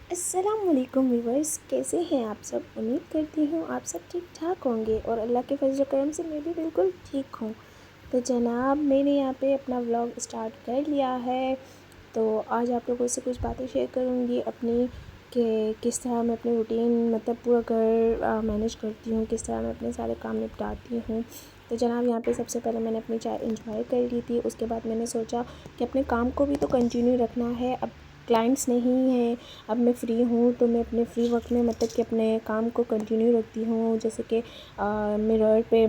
السلام علیکم ویورس، کیسے ہیں آپ سب؟ امید کرتی ہوں آپ سب ٹھیک ٹھاک ہوں گے اور اللہ کے فضل و کرم سے میں بھی بالکل ٹھیک ہوں۔ تو جناب، میں نے یہاں پہ اپنا ولاگ اسٹارٹ کر لیا ہے، تو آج آپ لوگوں سے کچھ باتیں شیئر کروں گی اپنی، کہ کس طرح میں اپنی روٹین مطلب پورا گھر مینیج کرتی ہوں، کس طرح میں اپنے سارے کام نپٹاتی ہوں۔ تو جناب، یہاں پہ سب سے پہلے میں نے اپنی چائے انجوائے کر لی تھی۔ اس کے بعد میں نے سوچا کہ اپنے کام کو بھی تو کنٹینیو رکھنا ہے، اب کلائنٹس نہیں ہیں، اب میں فری ہوں تو میں اپنے فری وقت میں مطلب کہ اپنے کام کو کنٹینیو رکھتی ہوں، جیسے کہ مرر پہ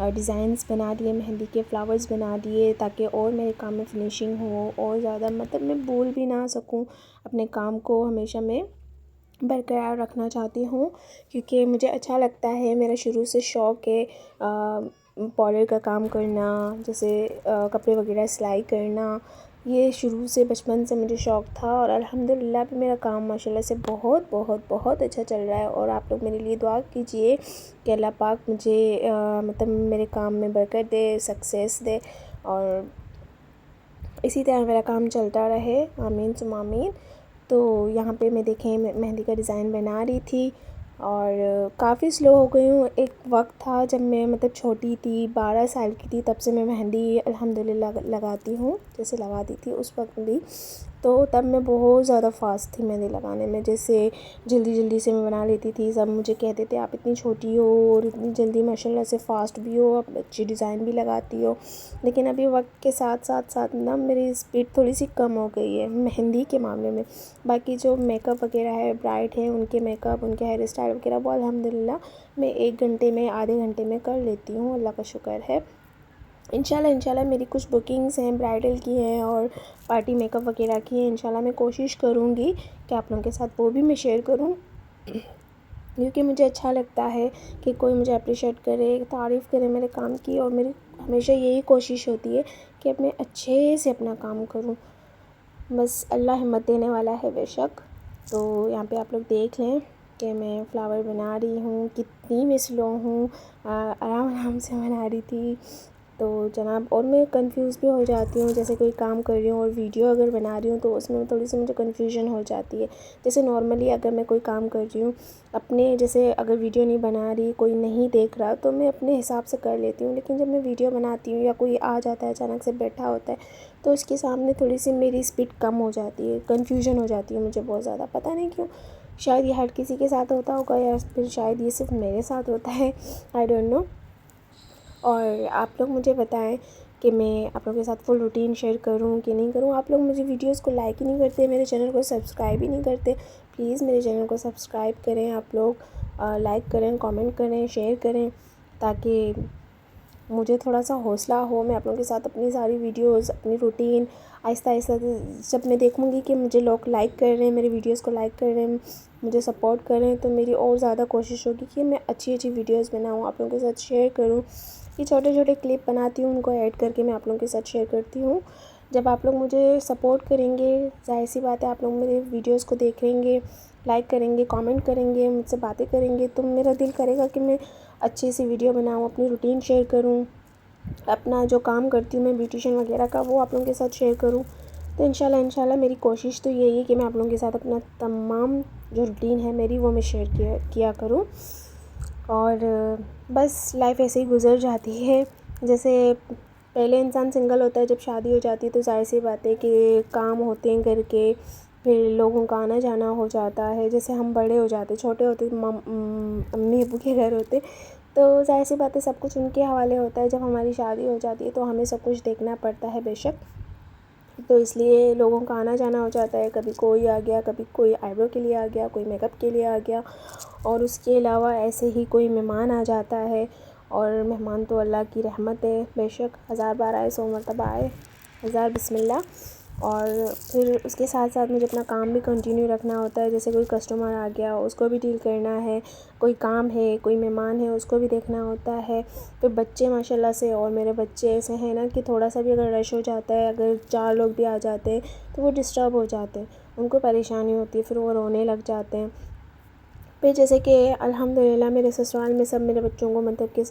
ڈیزائنس بنا دیے، مہندی کے فلاورز بنا دیے، تاکہ اور میرے کام میں فنیشنگ ہو اور زیادہ مطلب میں بھول بھی نہ سکوں اپنے کام کو، ہمیشہ میں برقرار رکھنا چاہتی ہوں، کیونکہ مجھے اچھا لگتا ہے، میرا شروع سے شوق ہے پارلر کا کام کرنا، جیسے کپڑے وغیرہ سلائی کرنا، یہ شروع سے بچپن سے مجھے شوق تھا، اور الحمدللہ بھی میرا کام ماشاءاللہ سے بہت بہت بہت اچھا چل رہا ہے۔ اور آپ لوگ میرے لیے دعا کیجئے کہ اللہ پاک مجھے مطلب میرے کام میں برکت دے، سکسیس دے، اور اسی طرح میرا کام چلتا رہے، آمین ثم آمین۔ تو یہاں پہ میں دیکھیں مہندی کا ڈیزائن بنا رہی تھی، اور کافی سلو ہو گئی ہوں۔ ایک وقت تھا جب میں مطلب چھوٹی تھی، 12 سال کی تھی، تب سے میں مہندی الحمدللہ لگاتی ہوں، جیسے لگاتی تھی اس وقت بھی، تو تب میں بہت زیادہ فاسٹ تھی مہندی لگانے میں، جیسے جلدی جلدی سے میں بنا لیتی تھی۔ سب مجھے کہتے تھے آپ اتنی چھوٹی ہو اور اتنی جلدی ماشاءاللہ سے فاسٹ بھی ہو، آپ اچھی ڈیزائن بھی لگاتی ہو، لیکن ابھی وقت کے ساتھ ساتھ نا میری اسپیڈ تھوڑی سی کم ہو گئی ہے مہندی کے معاملے میں۔ باقی جو میک اپ وغیرہ ہے، برائڈ ہیں ان کے میک اپ، ان کے ہیئر اسٹائل وغیرہ، وہ الحمدللہ میں 1 گھنٹے میں، آدھے گھنٹے میں کر لیتی ہوں، اللہ کا شکر ہے۔ انشاءاللہ میری کچھ بکنگز ہیں، برائڈل کی ہیں اور پارٹی میک اپ وغیرہ کی ہیں، انشاءاللہ میں کوشش کروں گی کہ آپ لوگوں کے ساتھ وہ بھی میں شیئر کروں، کیونکہ مجھے اچھا لگتا ہے کہ کوئی مجھے اپریشیٹ کرے، تعریف کرے میرے کام کی، اور میری ہمیشہ یہی کوشش ہوتی ہے کہ اب میں اچھے سے اپنا کام کروں، بس اللہ ہمت دینے والا ہے بے شک۔ تو یہاں پہ آپ لوگ دیکھ لیں کہ میں فلاور بنا رہی ہوں، کتنی میں سلو ہوں، آرام سے بنا رہی تھی۔ تو جناب، اور میں کنفیوز بھی ہو جاتی ہوں، جیسے کوئی کام کر رہی ہوں اور ویڈیو اگر بنا رہی ہوں تو اس میں تھوڑی سی مجھے کنفیوژن ہو جاتی ہے۔ جیسے نارملی اگر میں کوئی کام کر رہی ہوں اپنے، جیسے اگر ویڈیو نہیں بنا رہی، کوئی نہیں دیکھ رہا، تو میں اپنے حساب سے کر لیتی ہوں، لیکن جب میں ویڈیو بناتی ہوں یا کوئی آ جاتا ہے اچانک سے بیٹھا ہوتا ہے، تو اس کے سامنے تھوڑی سی میری اسپیڈ کم ہو جاتی ہے، کنفیوژن ہو جاتی ہے مجھے بہت زیادہ، پتہ نہیں کیوں، شاید یہ ہر کسی کے ساتھ ہوتا ہوگا، یا پھر شاید یہ صرف میرے ساتھ ہوتا ہے، آئی ڈونٹ نو۔ اور آپ لوگ مجھے بتائیں کہ میں آپ لوگوں کے ساتھ فل روٹین شیئر کروں کہ نہیں کروں۔ آپ لوگ مجھے ویڈیوز کو لائک ہی نہیں کرتے، میرے چینل کو سبسکرائب ہی نہیں کرتے، پلیز میرے چینل کو سبسکرائب کریں، آپ لوگ لائک کریں، کامنٹ کریں، شیئر کریں، تاکہ مجھے تھوڑا سا حوصلہ ہو، میں آپ لوگوں کے ساتھ اپنی ساری ویڈیوز، اپنی روٹین آہستہ آہستہ جب میں دیکھوں گی کہ مجھے لوگ لائک کر رہے ہیں، میری ویڈیوز کو لائک کر رہے ہیں، مجھے سپورٹ کر رہے ہیں، تو میری اور زیادہ کوشش ہوگی کہ میں اچھی اچھی ویڈیوز بناؤں، آپ لوگوں کے ساتھ شیئر کروں۔ یہ چھوٹے چھوٹے کلپ بناتی ہوں، ان کو ایڈ کر کے میں آپ لوگوں کے ساتھ شیئر کرتی ہوں۔ جب آپ لوگ مجھے سپورٹ کریں گے، ظاہر سی بات ہے آپ لوگ میرے ویڈیوز کو دیکھیں گے، لائک کریں گے، کامنٹ کریں گے، مجھ سے باتیں کریں گے، تو میرا دل کرے گا کہ میں اچھی سی ویڈیو بناؤں، اپنی روٹین شیئر کروں، اپنا جو کام کرتی ہوں میں بیوٹیشین وغیرہ کا، وہ آپ لوگوں کے ساتھ شیئر کروں۔ تو انشاءاللہ میری کوشش تو یہی ہے کہ میں آپ لوگوں کے ساتھ اپنا تمام جو روٹین ہے میری، وہ میں شیئر کیا کروں، اور بس لائف ایسے ہی گزر جاتی ہے۔ جیسے پہلے انسان سنگل ہوتا ہے، جب شادی ہو جاتی ہے تو ظاہر سی بات ہے کہ کام ہوتے ہیں گھر کے، پھر لوگوں کا آنا جانا ہو جاتا ہے، جیسے ہم بڑے ہو جاتے، چھوٹے ہوتے امی ابو کے گھر ہوتے، تو ظاہر سی بات ہے سب کچھ ان کے حوالے ہوتا ہے، جب ہماری شادی ہو جاتی ہے تو ہمیں سب کچھ دیکھنا پڑتا ہے بے شک، تو اس لیے لوگوں کا آنا جانا ہو جاتا ہے، کبھی کوئی آ گیا، کبھی کوئی آئی برو کے لیے آ گیا، کوئی میک اپ کے لیے آ گیا، اور اس کے علاوہ ایسے ہی کوئی مہمان آ جاتا ہے، اور مہمان تو اللہ کی رحمت ہے بے شک، 1000 بار آئے 100 مرتبہ آئے، 1000 بسم اللہ۔ اور پھر اس کے ساتھ ساتھ مجھے اپنا کام بھی کنٹینیو رکھنا ہوتا ہے، جیسے کوئی کسٹمر آ گیا اس کو بھی ڈیل کرنا ہے، کوئی کام ہے، کوئی مہمان ہے اس کو بھی دیکھنا ہوتا ہے، پھر بچے ماشاءاللہ سے، اور میرے بچے ایسے ہیں نا کہ تھوڑا سا بھی اگر رش ہو جاتا ہے، اگر 4 لوگ بھی آ جاتے ہیں تو وہ ڈسٹرب ہو جاتے ہیں، ان کو پریشانی ہوتی ہے، پھر وہ رونے لگ جاتے ہیں۔ پھر جیسے کہ الحمدللہ میرے سسرال میں سب میرے بچوں کو مطلب کہ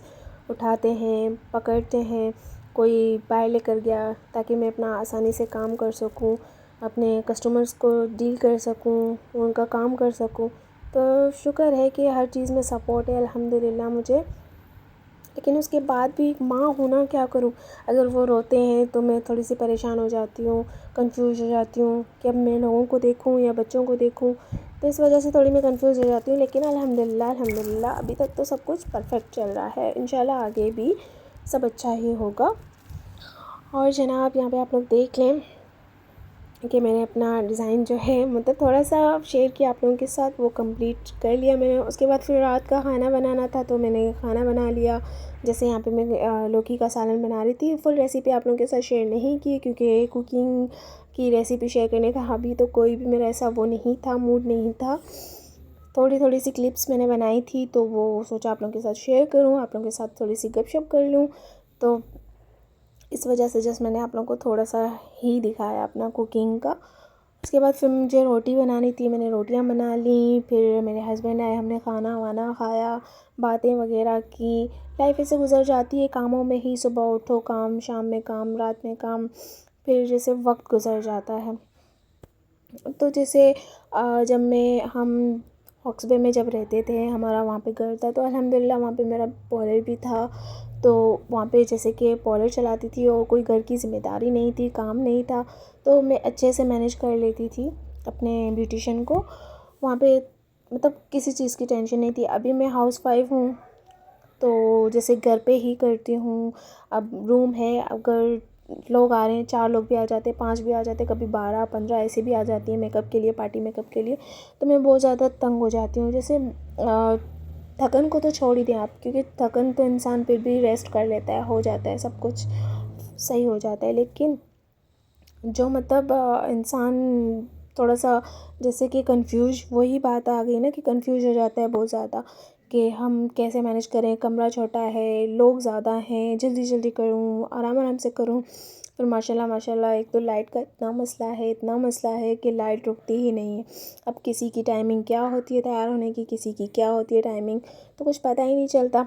اٹھاتے ہیں، پکڑتے ہیں، کوئی باہر لے کر گیا تاکہ میں اپنا آسانی سے کام کر سکوں، اپنے کسٹمرز کو ڈیل کر سکوں، ان کا کام کر سکوں. تو شکر ہے کہ ہر چیز میں سپورٹ ہے الحمدللہ مجھے. لیکن اس کے بعد بھی ایک ماں ہونا کیا کروں، اگر وہ روتے ہیں تو میں تھوڑی سی پریشان ہو جاتی ہوں، کنفیوز ہو جاتی ہوں کہ اب میں لوگوں کو دیکھوں یا بچوں کو دیکھوں. تو اس وجہ سے تھوڑی میں کنفیوز ہو جاتی ہوں. لیکن الحمدللہ ابھی تک تو سب کچھ پرفیکٹ چل رہا ہے. انشاءاللہ آگے بھی سب اچھا ہی ہوگا. اور جناب یہاں پہ آپ لوگ دیکھ لیں کہ میں نے اپنا ڈیزائن جو ہے مطلب تھوڑا سا شیئر کیا آپ لوگوں کے ساتھ، وہ کمپلیٹ کر لیا میں نے. اس کے بعد پھر رات کا کھانا بنانا تھا تو میں نے کھانا بنا لیا. جیسے یہاں پہ میں لوکی کا سالن بنا رہی تھی. فل ریسیپی آپ لوگوں کے ساتھ شیئر نہیں کی کیونکہ کوکنگ کی ریسیپی شیئر کرنے کا ابھی تو کوئی بھی میرا ایسا وہ نہیں تھا، موڈ نہیں تھا. تھوڑی سی کلپس میں نے بنائی تھی تو وہ سوچا آپ لوگوں کے ساتھ شیئر کروں، آپ لوگوں کے ساتھ تھوڑی سی گپ شپ کر لوں. تو اس وجہ سے جس میں نے آپ لوگوں کو تھوڑا سا ہی دکھایا اپنا کوکنگ کا. اس کے بعد پھر مجھے روٹی بنانی تھی، میں نے روٹیاں بنا لیں. پھر میرے ہسبینڈ آئے، ہم نے کھانا وانا کھایا، باتیں وغیرہ کی. لائف ایسے گزر جاتی ہے کاموں میں ہی، صبح اٹھو کام، شام میں کام، رات میں کام، پھر جیسے وقت گزر جاتا ہے. تو جیسے جب ہم ہاکس بے میں جب رہتے تھے، ہمارا وہاں پہ گھر تھا تو الحمدللہ وہاں پہ میرا پارلر بھی تھا. تو وہاں پہ جیسے کہ پارلر چلاتی تھی اور کوئی گھر کی ذمہ داری نہیں تھی، کام نہیں تھا، تو میں اچھے سے مینیج کر لیتی تھی اپنے بیوٹیشن کو. وہاں پہ مطلب کسی چیز کی ٹینشن نہیں تھی. ابھی میں ہاؤس وائف ہوں تو جیسے گھر پہ ہی کرتی ہوں. اب روم ہے، اگر لوگ آ رہے ہیں، 4 لوگ بھی آ جاتے ہیں، 5 بھی آ جاتے ہیں، کبھی 12 15 ایسے بھی آ جاتی ہیں میک اپ کے لیے، پارٹی میک اپ کے لیے. تو میں بہت زیادہ تنگ ہو جاتی ہوں. جیسے تھکن کو تو چھوڑ ہی دیں آپ، کیونکہ تھکن تو انسان پھر بھی ریسٹ کر لیتا ہے، ہو جاتا ہے، سب کچھ صحیح ہو جاتا ہے. لیکن جو مطلب انسان تھوڑا سا جیسے کہ کنفیوز، وہی بات آ گئی نا کہ کنفیوز ہو جاتا ہے بہت زیادہ کہ ہم کیسے مینیج کریں. کمرہ چھوٹا ہے، لوگ زیادہ ہیں، جلدی کروں، آرام سے کروں. پھر ماشاءاللہ ایک تو لائٹ کا اتنا مسئلہ ہے کہ لائٹ رکتی ہی نہیں ہے. اب کسی کی ٹائمنگ کیا ہوتی ہے تیار ہونے کی، کسی کی کیا ہوتی ہے ٹائمنگ، تو کچھ پتہ ہی نہیں چلتا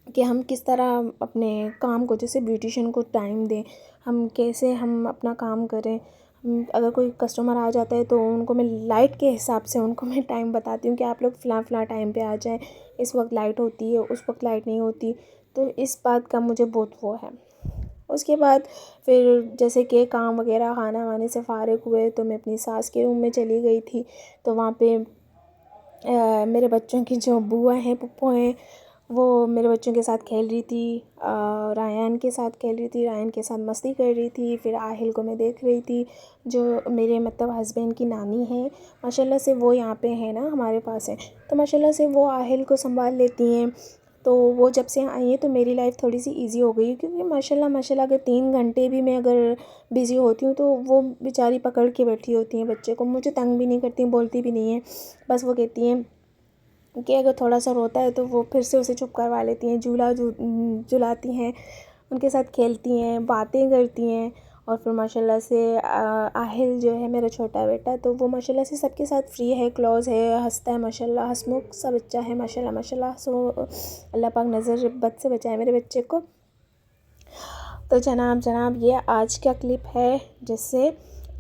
کہ ہم کس طرح اپنے کام کو، جیسے بیوٹیشن کو ٹائم دیں، ہم کیسے ہم اپنا کام کریں. اگر کوئی کسٹمر آ جاتا ہے تو ان کو میں لائٹ کے حساب سے ان کو میں ٹائم بتاتی ہوں کہ آپ لوگ فلاں ٹائم پہ آ جائیں، اس وقت لائٹ ہوتی ہے، اس وقت لائٹ نہیں ہوتی. تو اس بات کا مجھے بہت وہ ہے. اس کے بعد پھر جیسے کہ کام وغیرہ کھانا وانے سے فارغ ہوئے تو میں اپنی ساس کے روم میں چلی گئی تھی. تو وہاں پہ میرے بچوں کی جو بوا ہیں، پھپھو ہیں، وہ میرے بچوں کے ساتھ کھیل رہی تھی، رایان کے ساتھ کھیل رہی تھی، رایان کے ساتھ مستی کر رہی تھی. پھر آہل کو میں دیکھ رہی تھی جو میرے مطلب ہسبینڈ کی نانی ہے، ماشاءاللہ سے وہ یہاں پہ ہے نا ہمارے پاس ہے، تو ماشاءاللہ سے وہ آہل کو سنبھال لیتی ہیں. تو وہ جب سے آئی ہیں تو میری لائف تھوڑی سی ایزی ہو گئی، کیونکہ ماشاءاللہ اگر 3 گھنٹے بھی میں اگر بزی ہوتی ہوں تو وہ بیچاری پکڑ کے بیٹھی ہوتی ہیں بچے کو. مجھے تنگ بھی نہیں کرتی، بولتی بھی نہیں ہیں. بس وہ کہتی ہیں کہ اگر تھوڑا سا روتا ہے تو وہ پھر سے اسے چپ کروا لیتی ہیں، جھلاتی ہیں، ان کے ساتھ کھیلتی ہیں، باتیں کرتی ہیں. اور پھر ماشاءاللہ سے آہل جو ہے میرا چھوٹا بیٹا، تو وہ ماشاءاللہ سے سب کے ساتھ فری ہے، کلوز ہے، ہنستا ہے، ماشاءاللہ ہنسمکھ سا بچہ ہے، ماشاءاللہ. سو اللہ پاک نظر بد سے بچائے میرے بچے کو. تو جناب یہ آج کا کلپ ہے. جیسے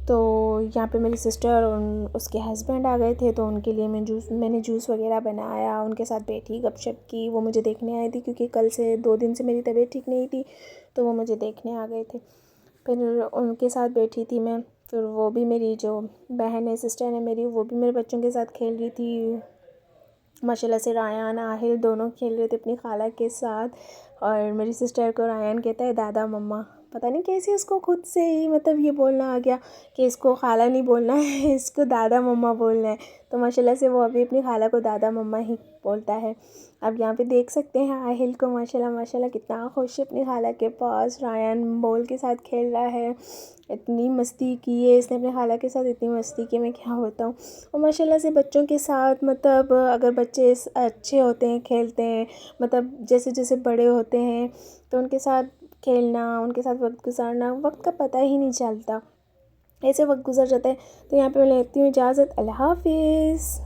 تو یہاں پہ میری سسٹر اور اس کے ہسبینڈ آ گئے تھے تو ان کے لیے میں نے جوس وغیرہ بنایا، ان کے ساتھ بیٹھی، گپ شپ کی. وہ مجھے دیکھنے آئے تھے کیونکہ کل سے 2 دن سے میری طبیعت ٹھیک نہیں تھی، تو وہ مجھے دیکھنے آ گئے تھے. پھر ان کے ساتھ بیٹھی تھی میں. پھر وہ بھی میری جو بہن ہے، سسٹر ہے میری، وہ بھی میرے بچوں کے ساتھ کھیل رہی تھی. ماشاءاللہ سے رایان آہل دونوں کھیل رہے تھے اپنی خالہ کے ساتھ. اور میری سسٹر کو رایان کہتا ہے دادا مما، پتہ نہیں کیسے اس کو خود سے ہی مطلب یہ بولنا آ گیا کہ اس کو خالہ نہیں بولنا ہے، اس کو دادا مما بولنا ہے. تو ماشاءاللہ سے وہ ابھی اپنی خالہ کو دادا مما ہی بولتا ہے. اب یہاں پہ دیکھ سکتے ہیں آہل کو ماشاءاللہ کتنا خوش ہے اپنی خالہ کے پاس. رایان بول کے ساتھ کھیل رہا ہے، اتنی مستی کی ہے اس نے اپنے خالہ کے ساتھ، اتنی مستی کی میں کیا بتاؤں. اور ماشاءاللہ سے بچوں کے ساتھ مطلب اگر بچے اچھے ہوتے ہیں، کھیلتے ہیں، مطلب جیسے بڑے ہوتے ہیں تو ان کے ساتھ کھیلنا، ان کے ساتھ وقت گزارنا، وقت کا پتہ ہی نہیں چلتا، ایسے وقت گزر جاتا ہے. تو یہاں پہ میں لیتی ہوں اجازت. اللہ حافظ.